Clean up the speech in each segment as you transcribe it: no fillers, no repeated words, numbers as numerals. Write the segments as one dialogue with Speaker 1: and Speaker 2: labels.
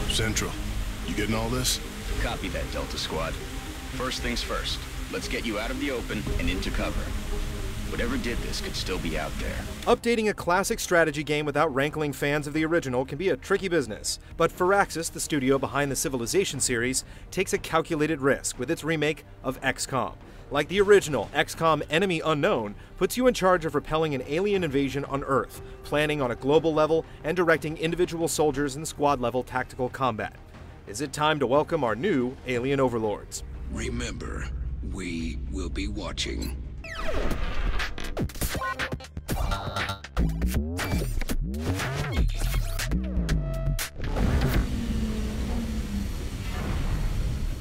Speaker 1: Central, you getting all this?
Speaker 2: Copy that, Delta Squad. First things first, let's get you out of the open and into cover. Whatever did this could still be out there.
Speaker 3: Updating a classic strategy game without rankling fans of the original can be a tricky business, but Firaxis, the studio behind the Civilization series, takes a calculated risk with its remake of XCOM. Like the original, XCOM Enemy Unknown puts you in charge of repelling an alien invasion on Earth, planning on a global level, and directing individual soldiers in squad-level tactical combat. Is it time to welcome our new alien overlords?
Speaker 4: Remember, we will be watching.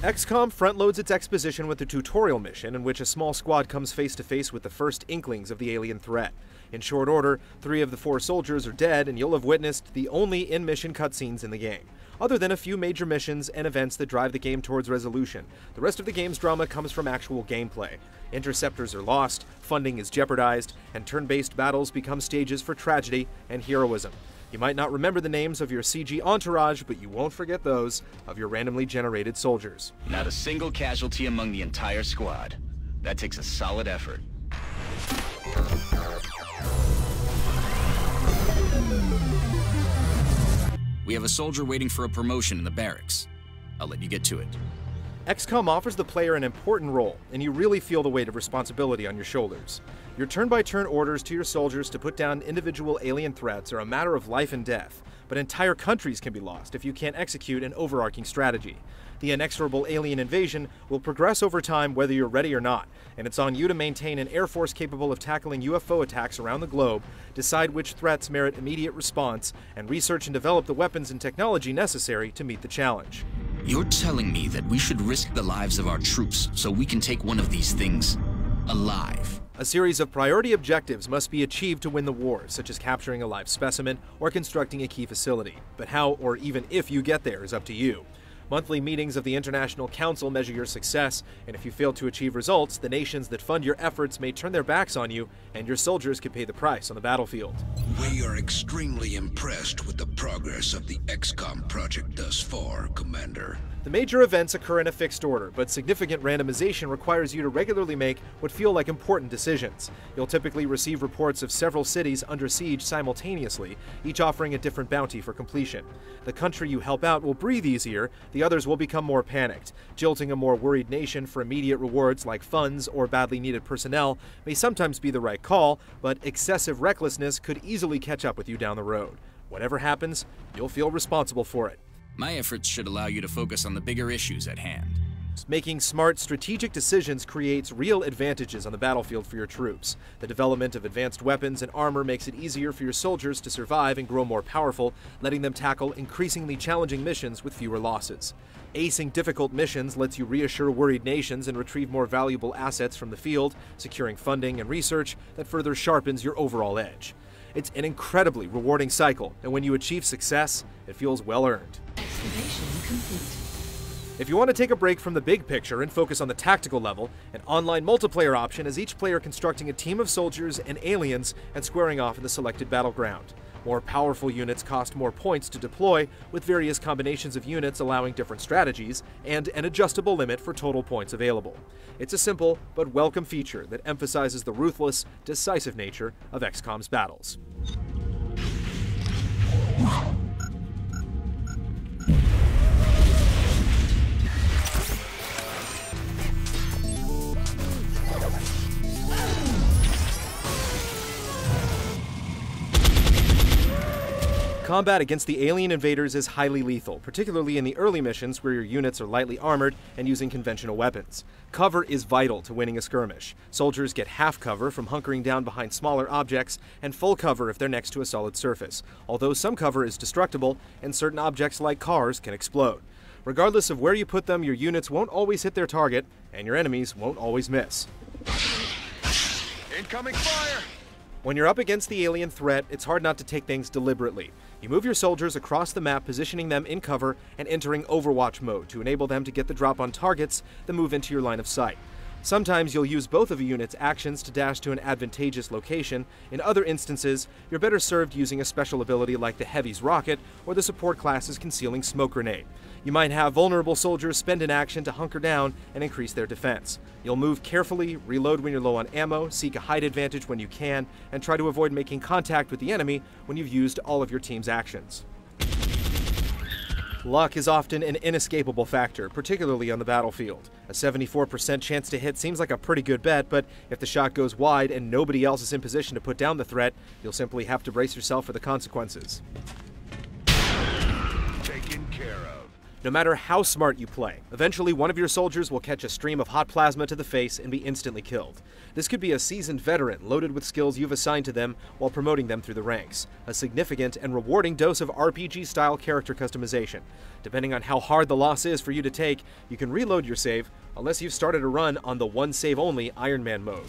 Speaker 3: XCOM front-loads its exposition with a tutorial mission in which a small squad comes face-to-face with the first inklings of the alien threat. In short order, 3 of the 4 soldiers are dead, and you'll have witnessed the only in-mission cutscenes in the game. Other than a few major missions and events that drive the game towards resolution, the rest of the game's drama comes from actual gameplay. Interceptors are lost, funding is jeopardized, and turn-based battles become stages for tragedy and heroism. You might not remember the names of your CG entourage, but you won't forget those of your randomly generated soldiers.
Speaker 2: Not a single casualty among the entire squad. That takes a solid effort.
Speaker 5: We have a soldier waiting for a promotion in the barracks. I'll let you get to it.
Speaker 3: XCOM offers the player an important role, and you really feel the weight of responsibility on your shoulders. Your turn-by-turn orders to your soldiers to put down individual alien threats are a matter of life and death, but entire countries can be lost if you can't execute an overarching strategy. The inexorable alien invasion will progress over time whether you're ready or not, and it's on you to maintain an air force capable of tackling UFO attacks around the globe, decide which threats merit immediate response, and research and develop the weapons and technology necessary to meet the challenge.
Speaker 5: You're telling me that we should risk the lives of our troops so we can take one of these things alive?
Speaker 3: A series of priority objectives must be achieved to win the war, such as capturing a live specimen or constructing a key facility. But how, or even if you get there, is up to you. Monthly meetings of the International Council measure your success, and if you fail to achieve results, the nations that fund your efforts may turn their backs on you, and your soldiers could pay the price on the battlefield.
Speaker 4: We are extremely impressed with the progress of the XCOM project thus far, Commander.
Speaker 3: The major events occur in a fixed order, but significant randomization requires you to regularly make what feel like important decisions. You'll typically receive reports of several cities under siege simultaneously, each offering a different bounty for completion. The country you help out will breathe easier, the others will become more panicked. Jilting a more worried nation for immediate rewards like funds or badly needed personnel may sometimes be the right call, but excessive recklessness could easily catch up with you down the road. Whatever happens, you'll feel responsible for it.
Speaker 5: My efforts should allow you to focus on the bigger issues at hand.
Speaker 3: Making smart, strategic decisions creates real advantages on the battlefield for your troops. The development of advanced weapons and armor makes it easier for your soldiers to survive and grow more powerful, letting them tackle increasingly challenging missions with fewer losses. Acing difficult missions lets you reassure worried nations and retrieve more valuable assets from the field, securing funding and research that further sharpens your overall edge. It's an incredibly rewarding cycle, and when you achieve success, it feels well earned.
Speaker 6: Excavation complete.
Speaker 3: If you want to take a break from the big picture and focus on the tactical level, an online multiplayer option is each player constructing a team of soldiers and aliens and squaring off in the selected battleground. More powerful units cost more points to deploy, with various combinations of units allowing different strategies, and an adjustable limit for total points available. It's a simple but welcome feature that emphasizes the ruthless, decisive nature of XCOM's battles. Combat against the alien invaders is highly lethal, particularly in the early missions where your units are lightly armored and using conventional weapons. Cover is vital to winning a skirmish. Soldiers get half cover from hunkering down behind smaller objects, and full cover if they're next to a solid surface, although some cover is destructible and certain objects like cars can explode. Regardless of where you put them, your units won't always hit their target, and your enemies won't always miss.
Speaker 1: Incoming fire!
Speaker 3: When you're up against the alien threat, it's hard not to take things deliberately. You move your soldiers across the map, positioning them in cover and entering Overwatch mode to enable them to get the drop on targets that move into your line of sight. Sometimes you'll use both of a unit's actions to dash to an advantageous location. In other instances, you're better served using a special ability like the Heavy's Rocket or the support class's Concealing Smoke Grenade. You might have vulnerable soldiers spend an action to hunker down and increase their defense. You'll move carefully, reload when you're low on ammo, seek a hide advantage when you can, and try to avoid making contact with the enemy when you've used all of your team's actions. Luck is often an inescapable factor, particularly on the battlefield. A 74% chance to hit seems like a pretty good bet, but if the shot goes wide and nobody else is in position to put down the threat, you'll simply have to brace yourself for the consequences.
Speaker 1: Taken care of.
Speaker 3: No matter how smart you play, eventually one of your soldiers will catch a stream of hot plasma to the face and be instantly killed. This could be a seasoned veteran loaded with skills you've assigned to them while promoting them through the ranks. A significant and rewarding dose of RPG-style character customization. Depending on how hard the loss is for you to take, you can reload your save, unless you've started a run on the one save only Iron Man mode.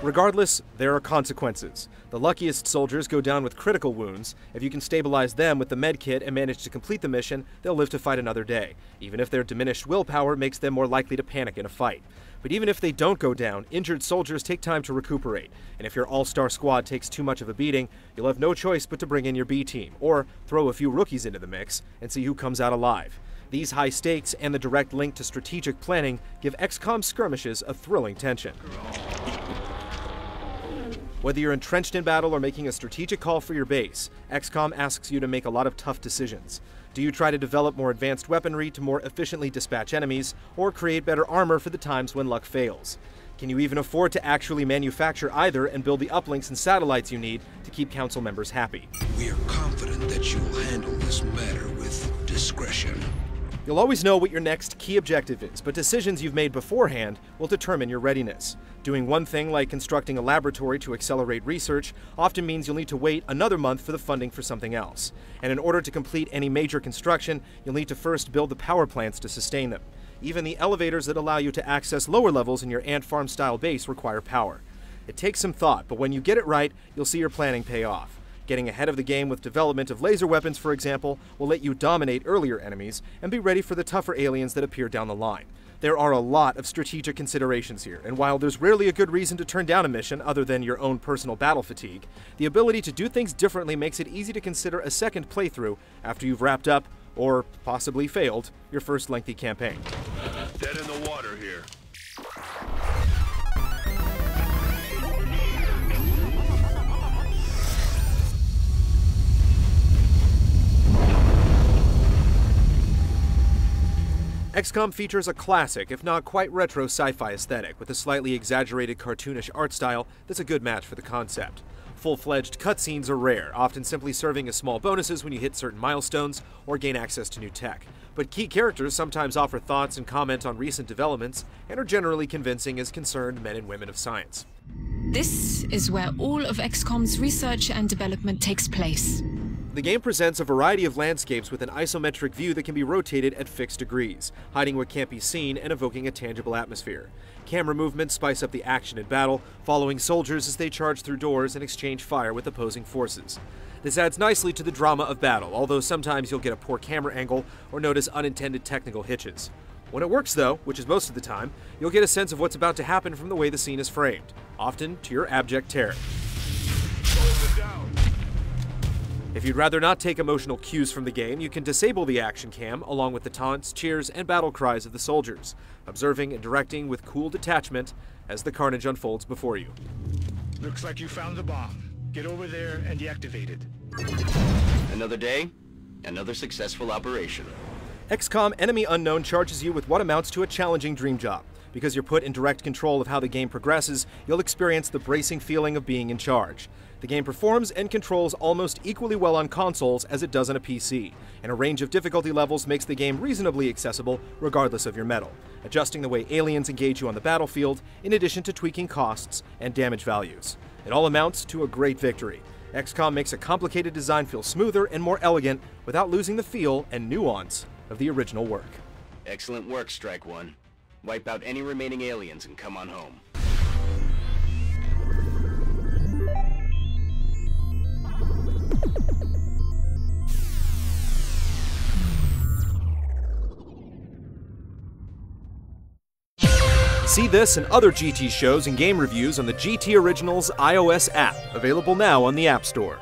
Speaker 3: Regardless, there are consequences. The luckiest soldiers go down with critical wounds. If you can stabilize them with the medkit and manage to complete the mission, they'll live to fight another day, even if their diminished willpower makes them more likely to panic in a fight. But even if they don't go down, injured soldiers take time to recuperate, and if your all-star squad takes too much of a beating, you'll have no choice but to bring in your B team, or throw a few rookies into the mix and see who comes out alive. These high stakes and the direct link to strategic planning give XCOM Skirmishes a thrilling tension. Whether you're entrenched in battle or making a strategic call for your base, XCOM asks you to make a lot of tough decisions. Do you try to develop more advanced weaponry to more efficiently dispatch enemies, or create better armor for the times when luck fails? Can you even afford to actually manufacture either and build the uplinks and satellites you need to keep council members happy?
Speaker 4: We are confident that you will handle this matter with discretion.
Speaker 3: You'll always know what your next key objective is, but decisions you've made beforehand will determine your readiness. Doing one thing like constructing a laboratory to accelerate research often means you'll need to wait another month for the funding for something else. And in order to complete any major construction, you'll need to first build the power plants to sustain them. Even the elevators that allow you to access lower levels in your ant farm style base require power. It takes some thought, but when you get it right, you'll see your planning pay off. Getting ahead of the game with development of laser weapons, for example, will let you dominate earlier enemies and be ready for the tougher aliens that appear down the line. There are a lot of strategic considerations here, and while there's rarely a good reason to turn down a mission other than your own personal battle fatigue, the ability to do things differently makes it easy to consider a second playthrough after you've wrapped up, or possibly failed, your first lengthy campaign.
Speaker 1: Dead in the water here.
Speaker 3: XCOM features a classic, if not quite retro sci-fi aesthetic, with a slightly exaggerated cartoonish art style that's a good match for the concept. Full-fledged cutscenes are rare, often simply serving as small bonuses when you hit certain milestones or gain access to new tech. But key characters sometimes offer thoughts and comment on recent developments, and are generally convincing as concerned men and women of science.
Speaker 6: This is where all of XCOM's research and development takes place.
Speaker 3: The game presents a variety of landscapes with an isometric view that can be rotated at fixed degrees, hiding what can't be seen and evoking a tangible atmosphere. Camera movements spice up the action in battle, following soldiers as they charge through doors and exchange fire with opposing forces. This adds nicely to the drama of battle, although sometimes you'll get a poor camera angle or notice unintended technical hitches. When it works though, which is most of the time, you'll get a sense of what's about to happen from the way the scene is framed, often to your abject terror. If you'd rather not take emotional cues from the game, you can disable the action cam along with the taunts, cheers, and battle cries of the soldiers, observing and directing with cool detachment as the carnage unfolds before you.
Speaker 7: Looks like you found the bomb. Get over there and deactivate it.
Speaker 2: Another day, another successful operation.
Speaker 3: XCOM Enemy Unknown charges you with what amounts to a challenging dream job. Because you're put in direct control of how the game progresses, you'll experience the bracing feeling of being in charge. The game performs and controls almost equally well on consoles as it does on a PC, and a range of difficulty levels makes the game reasonably accessible regardless of your metal, adjusting the way aliens engage you on the battlefield, in addition to tweaking costs and damage values. It all amounts to a great victory. XCOM makes a complicated design feel smoother and more elegant without losing the feel and nuance of the original work.
Speaker 2: Excellent work, Strike One. Wipe out any remaining aliens and come on home.
Speaker 3: See this and other GT shows and game reviews on the GT Originals iOS app, available now on the App Store.